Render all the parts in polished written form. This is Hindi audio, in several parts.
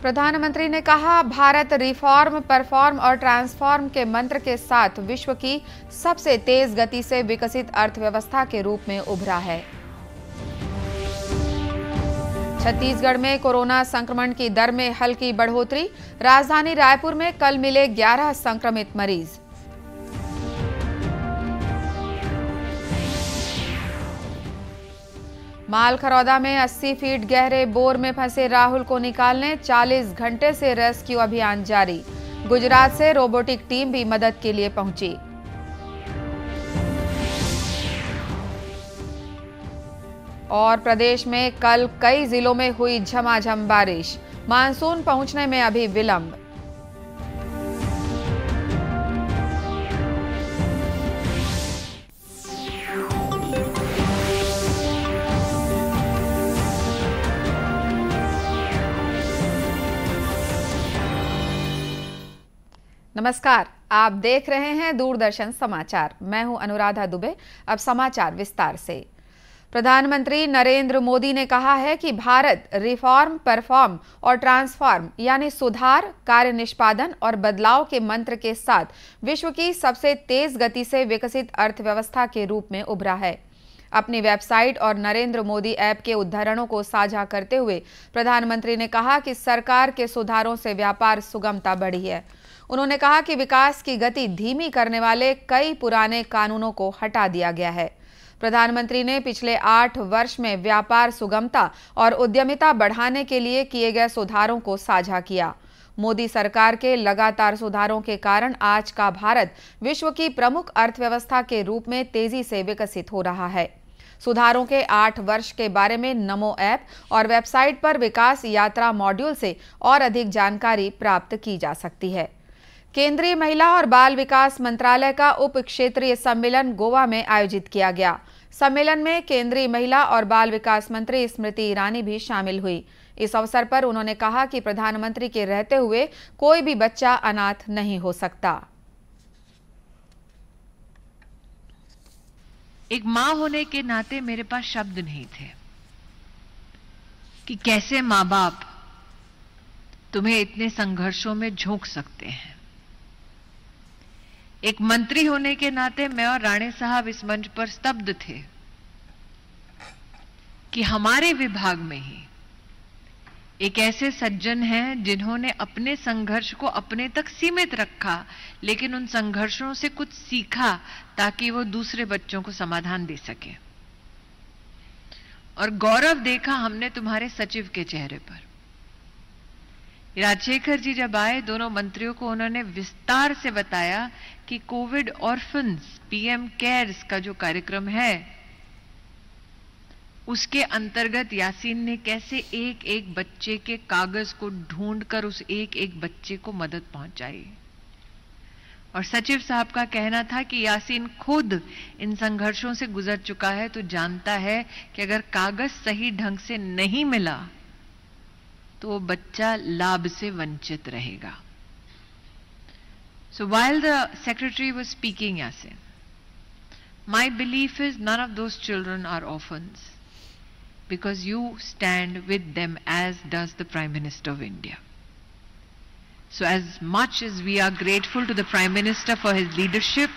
प्रधानमंत्री ने कहा, भारत रिफॉर्म, परफॉर्म और ट्रांसफॉर्म के मंत्र के साथ विश्व की सबसे तेज गति से विकसित अर्थव्यवस्था के रूप में उभरा है। छत्तीसगढ़ में कोरोना संक्रमण की दर में हल्की बढ़ोतरी। राजधानी रायपुर में कल मिले 11 संक्रमित मरीज। मालखरौदा में 80 फीट गहरे बोर में फंसे राहुल को निकालने 40 घंटे से रेस्क्यू अभियान जारी। गुजरात से रोबोटिक टीम भी मदद के लिए पहुंची। और प्रदेश में कल कई जिलों में हुई झमाझम बारिश। मानसून पहुंचने में अभी विलंब। नमस्कार, आप देख रहे हैं दूरदर्शन समाचार। मैं हूं अनुराधा दुबे। अब समाचार विस्तार से। प्रधानमंत्री नरेंद्र मोदी ने कहा है कि भारत रिफॉर्म, परफॉर्म और ट्रांसफॉर्म यानी सुधार, कार्य निष्पादन और बदलाव के मंत्र के साथ विश्व की सबसे तेज गति से विकसित अर्थव्यवस्था के रूप में उभरा है। अपनी वेबसाइट और नरेंद्र मोदी ऐप के उद्धरणों को साझा करते हुए प्रधानमंत्री ने कहा कि सरकार के सुधारों से व्यापार सुगमता बढ़ी है। उन्होंने कहा कि विकास की गति धीमी करने वाले कई पुराने कानूनों को हटा दिया गया है। प्रधानमंत्री ने पिछले 8 वर्ष में व्यापार सुगमता और उद्यमिता बढ़ाने के लिए किए गए सुधारों को साझा किया। मोदी सरकार के लगातार सुधारों के कारण आज का भारत विश्व की प्रमुख अर्थव्यवस्था के रूप में तेजी से विकसित हो रहा है। सुधारों के 8 वर्ष के बारे में नमो ऐप और वेबसाइट पर विकास यात्रा मॉड्यूल से और अधिक जानकारी प्राप्त की जा सकती है। केंद्रीय महिला और बाल विकास मंत्रालय का उप क्षेत्रीय सम्मेलन गोवा में आयोजित किया गया। सम्मेलन में केंद्रीय महिला और बाल विकास मंत्री स्मृति ईरानी भी शामिल हुई। इस अवसर पर उन्होंने कहा कि प्रधानमंत्री के रहते हुए कोई भी बच्चा अनाथ नहीं हो सकता। एक मां होने के नाते मेरे पास शब्द नहीं थे कि कैसे मां बाप तुम्हें इतने संघर्षों में झोंक सकते हैं। एक मंत्री होने के नाते मैं और राणे साहब इस मंच पर स्तब्ध थे कि हमारे विभाग में ही एक ऐसे सज्जन हैं जिन्होंने अपने संघर्ष को अपने तक सीमित रखा, लेकिन उन संघर्षों से कुछ सीखा ताकि वो दूसरे बच्चों को समाधान दे सके। और गौरव देखा हमने तुम्हारे सचिव के चेहरे पर। राजशेखर जी जब आए, दोनों मंत्रियों को उन्होंने विस्तार से बताया कि कोविड ऑर्फन्स पीएम केयर्स का जो कार्यक्रम है उसके अंतर्गत यासीन ने कैसे एक एक बच्चे के कागज को ढूंढकर उस एक एक बच्चे को मदद पहुंचाई। और सचिव साहब का कहना था कि यासीन खुद इन संघर्षों से गुजर चुका है तो जानता है कि अगर कागज सही ढंग से नहीं मिला तो वो बच्चा लाभ से वंचित रहेगा। So while the secretary was speaking, Yasin, my belief is none of those children are orphans because you stand with them, as does the Prime Minister of India. So as much as we are grateful to the Prime Minister for his leadership,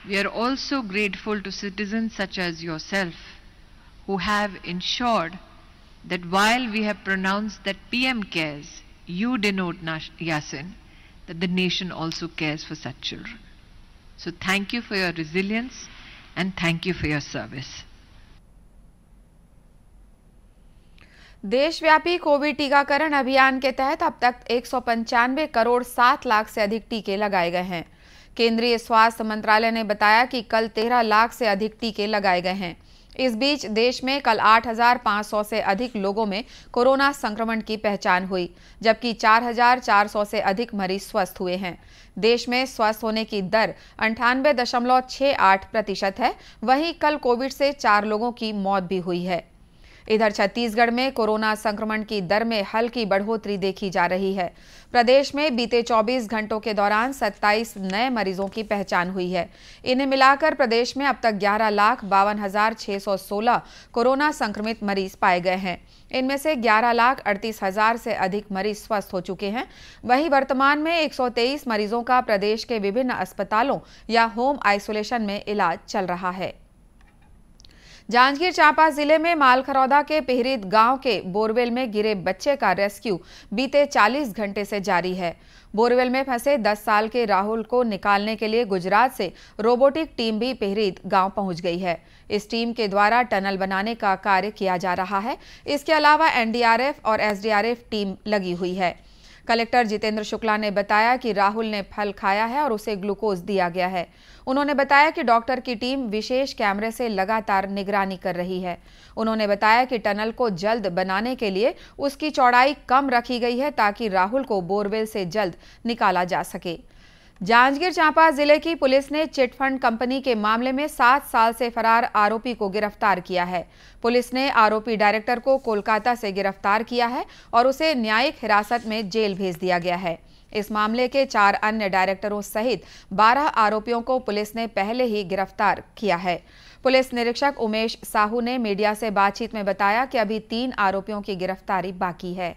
we are also grateful to citizens such as yourself who have ensured that while we have pronounced that PM cares, you denote, Yasin, that the nation also cares for such children. So thank you for your resilience and thank you for your service. देशव्यापी कोविड टीकाकरण अभियान के तहत अब तक 195 करोड़ 7 लाख से अधिक टीके लगाए गए हैं। केंद्रीय स्वास्थ्य मंत्रालय ने बताया कि कल 13 लाख से अधिक टीके लगाए गए हैं। इस बीच देश में कल 8,500 से अधिक लोगों में कोरोना संक्रमण की पहचान हुई, जबकि 4,400 से अधिक मरीज स्वस्थ हुए हैं। देश में स्वस्थ होने की दर 98.68% है। वहीं कल कोविड से 4 लोगों की मौत भी हुई है। इधर छत्तीसगढ़ में कोरोना संक्रमण की दर में हल्की बढ़ोतरी देखी जा रही है। प्रदेश में बीते 24 घंटों के दौरान 27 नए मरीजों की पहचान हुई है। इन्हें मिलाकर प्रदेश में अब तक 11,52,616 कोरोना संक्रमित मरीज पाए गए हैं। इनमें से 11,38,000 से अधिक मरीज स्वस्थ हो चुके हैं। वहीं वर्तमान में 123 मरीजों का प्रदेश के विभिन्न अस्पतालों या होम आइसोलेशन में इलाज चल रहा है। जांजगीर चांपा जिले में मालखरौदा के पिहरीद गांव के बोरवेल में गिरे बच्चे का रेस्क्यू बीते 40 घंटे से जारी है। बोरवेल में फंसे 10 साल के राहुल को निकालने के लिए गुजरात से रोबोटिक टीम भी पिहरीद गांव पहुंच गई है। इस टीम के द्वारा टनल बनाने का कार्य किया जा रहा है। इसके अलावा एनडीआरएफ और एसडीआरएफ टीम लगी हुई है। कलेक्टर जितेंद्र शुक्ला ने बताया कि राहुल ने फल खाया है और उसे ग्लूकोज दिया गया है। उन्होंने बताया कि डॉक्टर की टीम विशेष कैमरे से लगातार निगरानी कर रही है। उन्होंने बताया कि टनल को जल्द बनाने के लिए उसकी चौड़ाई कम रखी गई है ताकि राहुल को बोरवेल से जल्द निकाला जा सके। जांजगीर चांपा जिले की पुलिस ने चिटफंड कंपनी के मामले में 7 साल से फरार आरोपी को गिरफ्तार किया है। पुलिस ने आरोपी डायरेक्टर को कोलकाता से गिरफ्तार किया है और उसे न्यायिक हिरासत में जेल भेज दिया गया है। इस मामले के 4 अन्य डायरेक्टरों सहित 12 आरोपियों को पुलिस ने पहले ही गिरफ्तार किया है। पुलिस निरीक्षक उमेश साहू ने मीडिया से बातचीत में बताया कि अभी 3 आरोपियों की गिरफ्तारी बाकी है।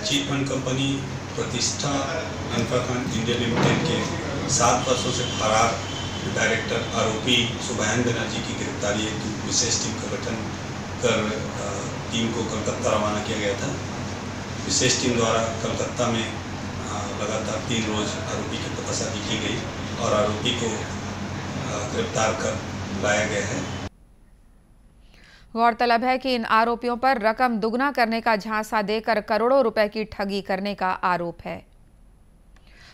चिटफंड कंपनी प्रतिष्ठा इंफ्राकॉन इंडिया लिमिटेड के 7 वर्षों से फरार डायरेक्टर आरोपी सुभायन बनर्जी की गिरफ्तारी हेतु विशेष टीम का गठन कर टीम को कलकत्ता रवाना किया गया था। विशेष टीम द्वारा कलकत्ता में लगातार 3 रोज आरोपी की पतासाजी की गई और आरोपी को गिरफ्तार कर लाया गया है। गौरतलब है कि इन आरोपियों पर रकम दुगना करने का झांसा देकर करोड़ों रुपए की ठगी करने का आरोप है।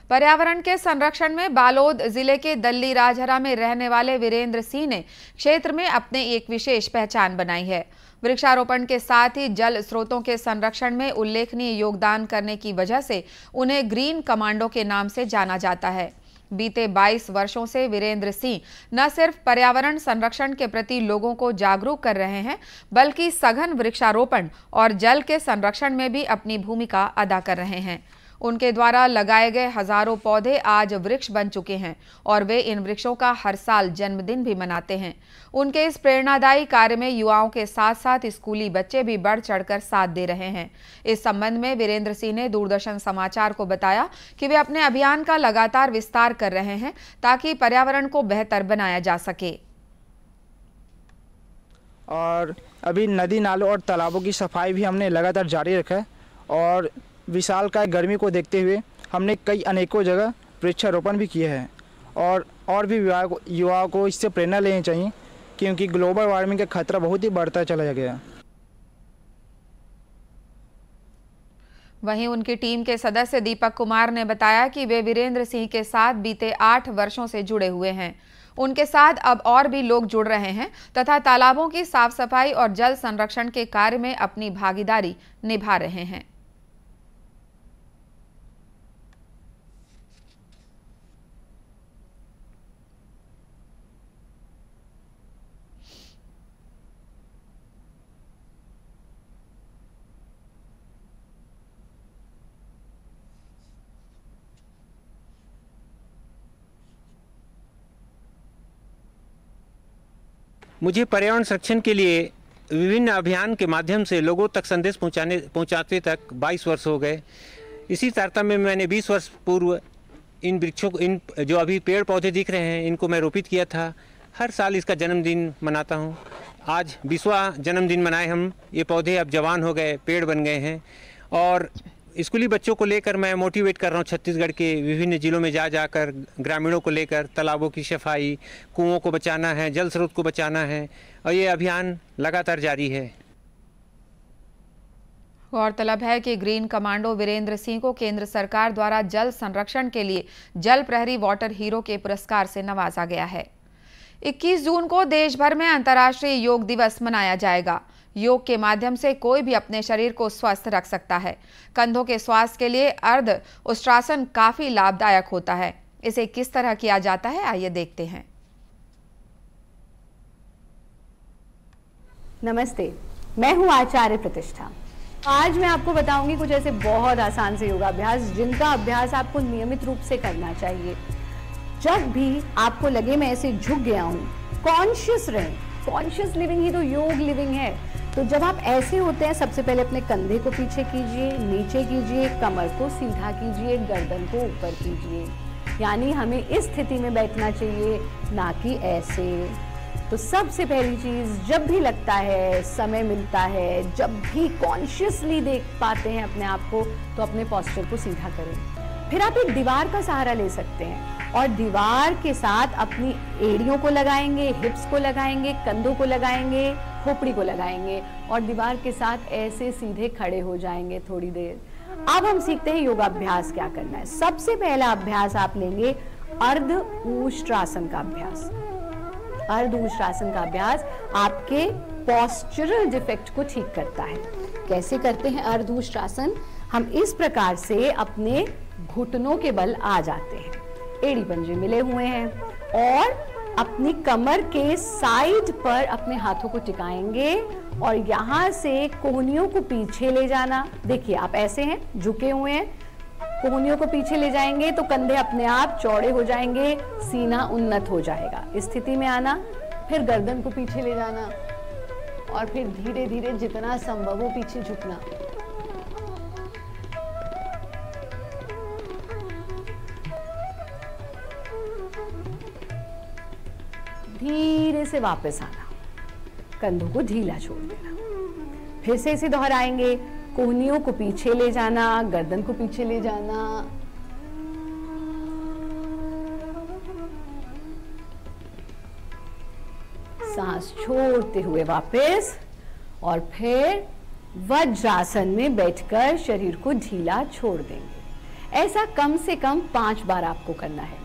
पर्यावरण के संरक्षण में बालोद जिले के दल्ली राजहरा में रहने वाले वीरेंद्र सिंह ने क्षेत्र में अपने एक विशेष पहचान बनाई है। वृक्षारोपण के साथ ही जल स्रोतों के संरक्षण में उल्लेखनीय योगदान करने की वजह से उन्हें ग्रीन कमांडो के नाम से जाना जाता है। बीते 22 वर्षों से वीरेंद्र सिंह न सिर्फ पर्यावरण संरक्षण के प्रति लोगों को जागरूक कर रहे हैं, बल्कि सघन वृक्षारोपण और जल के संरक्षण में भी अपनी भूमिका अदा कर रहे हैं। उनके द्वारा लगाए गए हजारों पौधे आज वृक्ष बन चुके हैं और वे इन वृक्षों का हर साल जन्मदिन भी मनाते हैं। उनके इस प्रेरणादायी कार्य में युवाओं के साथ साथ स्कूली बच्चे भी बढ़ चढ़कर साथ दे रहे हैं। इस संबंध में वीरेंद्र सिंह ने दूरदर्शन समाचार को बताया कि वे अपने अभियान का लगातार विस्तार कर रहे हैं ताकि पर्यावरण को बेहतर बनाया जा सके। और अभी नदी नालों और तालाबों की सफाई भी हमने लगातार जारी रखा है और विशालकाय गर्मी को देखते हुए हमने कई अनेकों जगह वृक्षारोपण भी किए हैं और भी युवाओं को इससे प्रेरणा लेनी चाहिए क्योंकि ग्लोबल वार्मिंग का खतरा बहुत ही बढ़ता चला गया। वहीं उनकी टीम के सदस्य दीपक कुमार ने बताया कि वे वीरेंद्र सिंह के साथ बीते 8 वर्षों से जुड़े हुए हैं। उनके साथ अब और भी लोग जुड़ रहे हैं तथा तालाबों की साफ सफाई और जल संरक्षण के कार्य में अपनी भागीदारी निभा रहे हैं। मुझे पर्यावरण संरक्षण के लिए विभिन्न अभियान के माध्यम से लोगों तक संदेश पहुंचाते तक 22 वर्ष हो गए। इसी तारतम्य में मैंने 20 वर्ष पूर्व इन वृक्षों को, इन जो अभी पेड़ पौधे दिख रहे हैं, इनको मैं रोपित किया था। हर साल इसका जन्मदिन मनाता हूं। आज 20वां जन्मदिन मनाए हम। ये पौधे अब जवान हो गए, पेड़ बन गए हैं और स्कूली बच्चों को लेकर मैं मोटिवेट कर रहा हूँ। छत्तीसगढ़ के विभिन्न जिलों में जाकर ग्रामीणों को लेकर तालाबों की सफाई, कुओं को बचाना है, जल स्रोत को बचाना है और ये अभियान लगातार जारी है। गौरतलब है कि ग्रीन कमांडो वीरेंद्र सिंह को केंद्र सरकार द्वारा जल संरक्षण के लिए जल प्रहरी वाटर हीरो के पुरस्कार से नवाजा गया है। 21 जून को देश भर में अंतर्राष्ट्रीय योग दिवस मनाया जाएगा। योग के माध्यम से कोई भी अपने शरीर को स्वस्थ रख सकता है। कंधों के स्वास्थ्य के लिए अर्ध उष्ट्रासन काफी लाभदायक होता है। इसे किस तरह किया जाता है, आइए देखते हैं। नमस्ते, मैं हूँ आचार्य प्रतिष्ठा। आज मैं आपको बताऊंगी कुछ ऐसे बहुत आसान से योगाभ्यास जिनका अभ्यास आपको नियमित रूप से करना चाहिए। जब भी आपको लगे मैं ऐसे झुक गया हूँ, कॉन्शियस रहें। कॉन्शियस लिविंग ही तो योग लिविंग है। तो जब आप ऐसे होते हैं, सबसे पहले अपने कंधे को पीछे कीजिए, नीचे कीजिए, कमर को सीधा कीजिए, गर्दन को ऊपर कीजिए। यानी हमें इस स्थिति में बैठना चाहिए, ना कि ऐसे। तो सबसे पहली चीज, जब भी लगता है, समय मिलता है, जब भी कॉन्शियसली देख पाते हैं अपने आप को, तो अपने पोस्चर को सीधा करें। फिर आप एक दीवार का सहारा ले सकते हैं और दीवार के साथ अपनी एड़ियों को लगाएंगे, हिप्स को लगाएंगे, कंधों को लगाएंगे, खोपड़ी को लगाएंगे और दीवार के साथ ऐसे सीधे खड़े हो जाएंगे थोड़ी देर। अब हम सीखते हैं योगाभ्यास क्या करना है। सबसे पहला अभ्यास आप लेंगे अर्ध ऊष्ट्रासन का अभ्यास। अर्ध ऊष्ट्रासन का अभ्यास आपके पोस्चरल डिफेक्ट को ठीक करता है। कैसे करते हैं अर्ध ऊष्ट्रासन? हम इस प्रकार से अपने घुटनों के बल आ जाते हैं, एड़ी पंजे मिले हुए हैं और अपनी कमर के साइड पर अपने हाथों को टिकाएंगे और यहाँ से कोहनियों को पीछे ले जाना। देखिए आप ऐसे हैं, झुके हुए हैं, कोहनियों को पीछे ले जाएंगे तो कंधे अपने आप चौड़े हो जाएंगे, सीना उन्नत हो जाएगा। इस स्थिति में आना, फिर गर्दन को पीछे ले जाना और फिर धीरे धीरे जितना संभव हो पीछे झुकना। धीरे से वापस आना, कंधों को ढीला छोड़ देना। फिर से इसे दोहराएंगे, कोहनियों को पीछे ले जाना, गर्दन को पीछे ले जाना। सांस छोड़ते हुए वापस और फिर वज्रासन में बैठकर शरीर को ढीला छोड़ देंगे। ऐसा कम से कम 5 बार आपको करना है।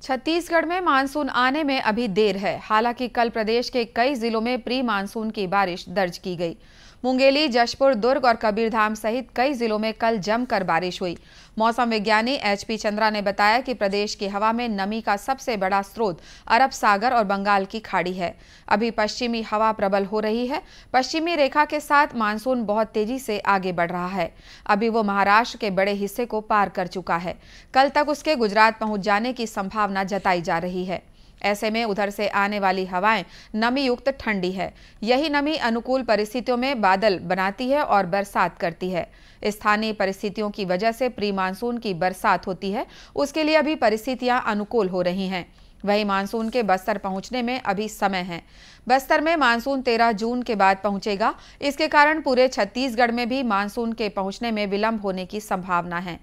छत्तीसगढ़ में मानसून आने में अभी देर है। हालांकि कल प्रदेश के कई जिलों में प्री मानसून की बारिश दर्ज की गई। मुंगेली, जशपुर, दुर्ग और कबीरधाम सहित कई जिलों में कल जमकर बारिश हुई। मौसम विज्ञानी HP चंद्रा ने बताया कि प्रदेश की हवा में नमी का सबसे बड़ा स्रोत अरब सागर और बंगाल की खाड़ी है। अभी पश्चिमी हवा प्रबल हो रही है। पश्चिमी रेखा के साथ मानसून बहुत तेजी से आगे बढ़ रहा है। अभी वो महाराष्ट्र के बड़े हिस्से को पार कर चुका है। कल तक उसके गुजरात पहुंच जाने की संभावना जताई जा रही है। ऐसे में उधर से आने वाली हवाएं नमी युक्त ठंडी है। यही नमी अनुकूल परिस्थितियों में बादल बनाती है और बरसात करती है। स्थानीय परिस्थितियों की वजह से प्री मानसून की बरसात होती है, उसके लिए अभी परिस्थितियां अनुकूल हो रही हैं। वहीं मानसून के बस्तर पहुंचने में अभी समय है। बस्तर में मानसून 13 जून के बाद पहुंचेगा। इसके कारण पूरे छत्तीसगढ़ में भी मानसून के पहुंचने में विलंब होने की संभावना है।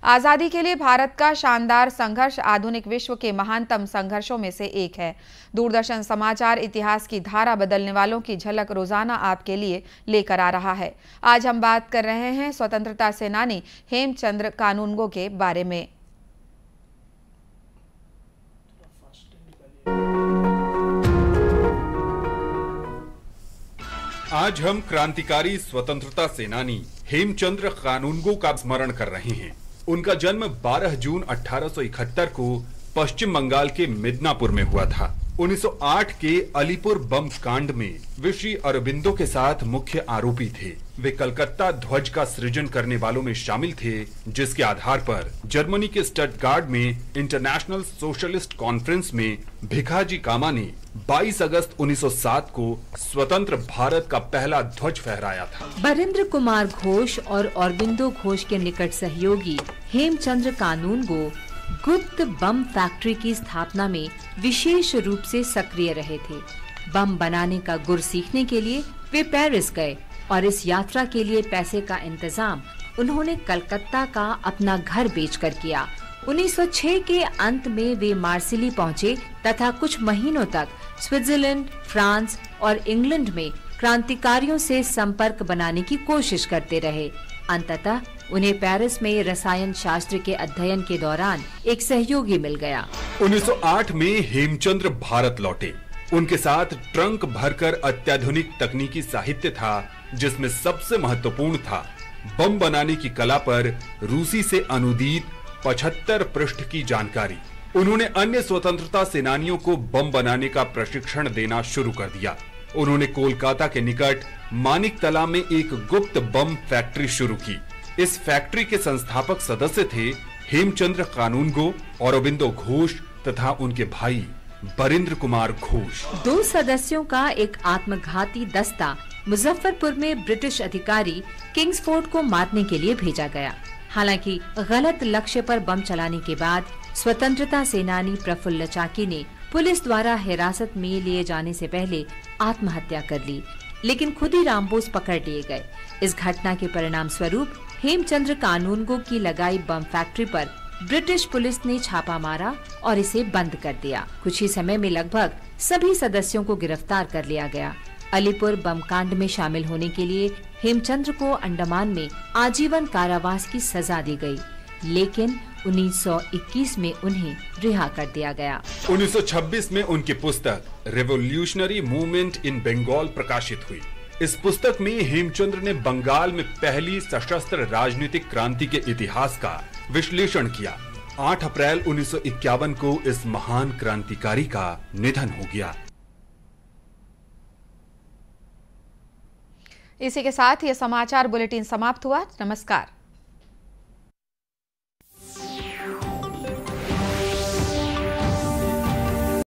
आजादी के लिए भारत का शानदार संघर्ष आधुनिक विश्व के महानतम संघर्षों में से एक है। दूरदर्शन समाचार इतिहास की धारा बदलने वालों की झलक रोजाना आपके लिए लेकर आ रहा है। आज हम बात कर रहे हैं स्वतंत्रता सेनानी हेमचंद्र कानूनगो के बारे में। आज हम क्रांतिकारी स्वतंत्रता सेनानी हेमचंद्र कानूनगो का स्मरण कर रहे हैं। उनका जन्म 12 जून 1871 को पश्चिम बंगाल के मिदनापुर में हुआ था। 1908 के अलीपुर बम कांड में वे श्री अरबिंदो के साथ मुख्य आरोपी थे। वे कलकत्ता ध्वज का सृजन करने वालों में शामिल थे, जिसके आधार पर जर्मनी के स्टटगार्ड में इंटरनेशनल सोशलिस्ट कॉन्फ्रेंस में भिखाजी कामा ने 22 अगस्त 1907 को स्वतंत्र भारत का पहला ध्वज फहराया था। बरिंद्र कुमार घोष और अरबिंदो घोष के निकट सहयोगी हेमचंद्र कानूनगो गुप्त बम फैक्ट्री की स्थापना में विशेष रूप से सक्रिय रहे थे। बम बनाने का गुर सीखने के लिए वे पेरिस गए और इस यात्रा के लिए पैसे का इंतजाम उन्होंने कलकत्ता का अपना घर बेचकर किया। 1906 के अंत में वे मार्सिली पहुंचे तथा कुछ महीनों तक स्विट्जरलैंड, फ्रांस और इंग्लैंड में क्रांतिकारियों से संपर्क बनाने की कोशिश करते रहे। अंततः उन्हें पेरिस में रसायन शास्त्र के अध्ययन के दौरान एक सहयोगी मिल गया। 1908 में हेमचंद्र भारत लौटे। उनके साथ ट्रंक भरकर अत्याधुनिक तकनीकी साहित्य था, जिसमें सबसे महत्वपूर्ण था बम बनाने की कला पर रूसी से अनुदित 75 पृष्ठ की जानकारी। उन्होंने अन्य स्वतंत्रता सेनानियों को बम बनाने का प्रशिक्षण देना शुरू कर दिया। उन्होंने कोलकाता के निकट मानिकतला में एक गुप्त बम फैक्ट्री शुरू की। इस फैक्ट्री के संस्थापक सदस्य थे हेमचंद्र कानूनगो, अरबिंदो घोष तथा उनके भाई बरिंद्र कुमार घोष। 2 सदस्यों का एक आत्मघाती दस्ता मुजफ्फरपुर में ब्रिटिश अधिकारी किंग्सफोर्ड को मारने के लिए भेजा गया। हालांकि गलत लक्ष्य पर बम चलाने के बाद स्वतंत्रता सेनानी प्रफुल्ल चाकी ने पुलिस द्वारा हिरासत में लिए जाने से पहले आत्महत्या कर ली, लेकिन खुद ही रामबोस पकड़ लिए गए। इस घटना के परिणाम स्वरूप हेमचंद्र कानूनगो की लगाई बम फैक्ट्री पर ब्रिटिश पुलिस ने छापा मारा और इसे बंद कर दिया। कुछ ही समय में लगभग सभी सदस्यों को गिरफ्तार कर लिया गया। अलीपुर बम कांड में शामिल होने के लिए हेमचंद्र को अंडमान में आजीवन कारावास की सजा दी गई, लेकिन 1921 में उन्हें रिहा कर दिया गया। 1926 में उनकी पुस्तक रेवोल्यूशनरी मूवमेंट इन बंगाल प्रकाशित हुई। इस पुस्तक में हेमचंद्र ने बंगाल में पहली सशस्त्र राजनीतिक क्रांति के इतिहास का विश्लेषण किया। 8 अप्रैल 1951 को इस महान क्रांतिकारी का निधन हो गया। इसी के साथ ये समाचार बुलेटिन समाप्त हुआ। नमस्कार।